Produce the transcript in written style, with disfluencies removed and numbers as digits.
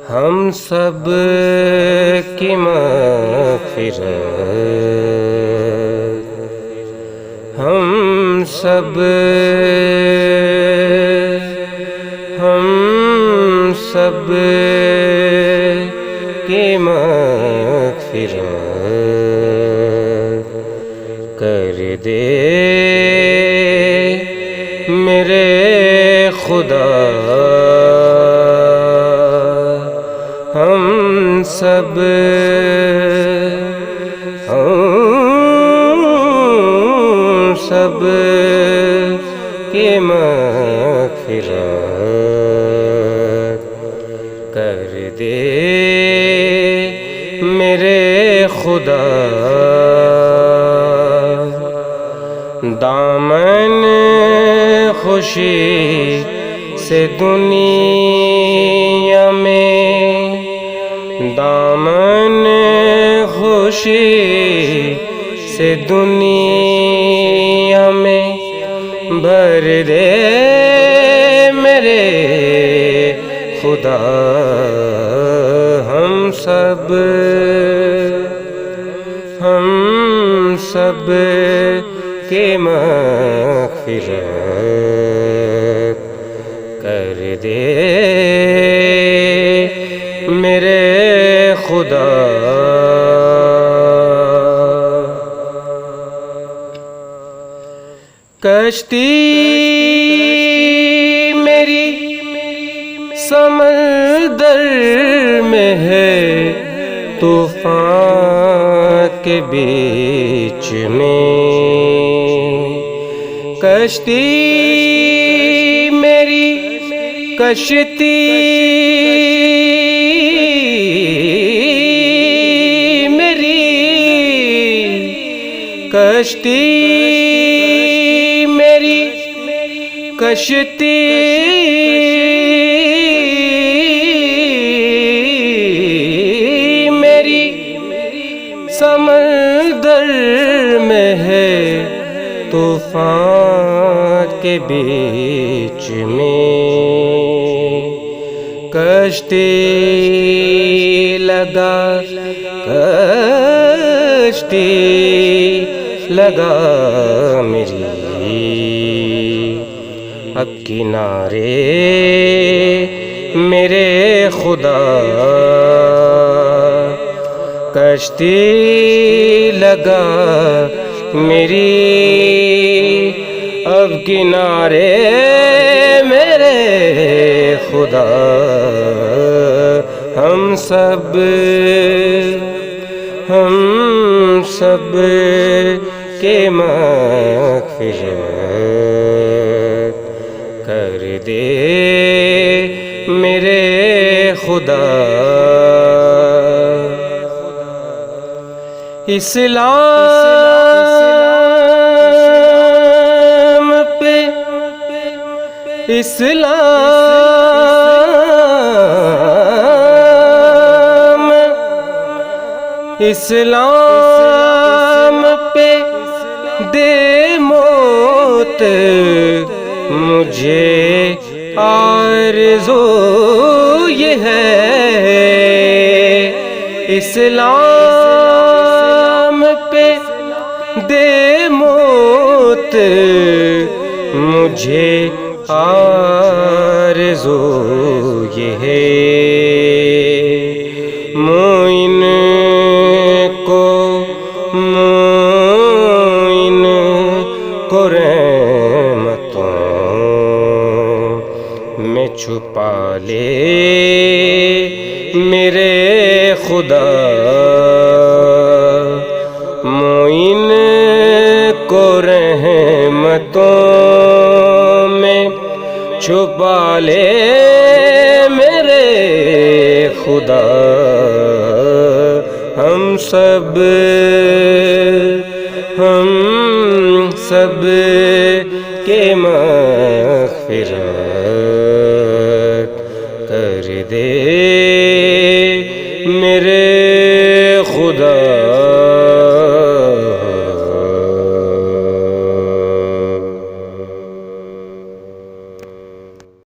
ہم سب کی مغفرت، ہم سب کی مغفرت کر دے میرے خدا، ہم سب کی مغفرت کر دے میرے خدا۔ دامن خوشی سے دنیا میں، دامن خوشی سے دنیا میں بھر دے میرے خدا، ہم سب کی مغفرت کر دے میرے خدا۔ کشتی میری سمندر میں ہے، طوفان کے بیچ میں، کشتی میری کشتی میری کشتی میری کشتی میری سمندر میں ہے، طوفان کے بیچ میں، کشتی لگا میری اب کنارے میرے خدا، کشتی لگا میری اب کنارے میرے خدا، ہم سب کی مغفرت کر دے میرے خدا۔ اسلام پہ اسلام پہ دے موت، مجھے آرزو یہ ہے، اسلام پہ دے موت، مجھے آرزو یہ ہے، موئن کو رحمتوں میں چھپا لے میرے خدا، موئن کو رحمتوں چھپا لے میرے خدا ہم سب کے مغفرت کر دے میرے خدا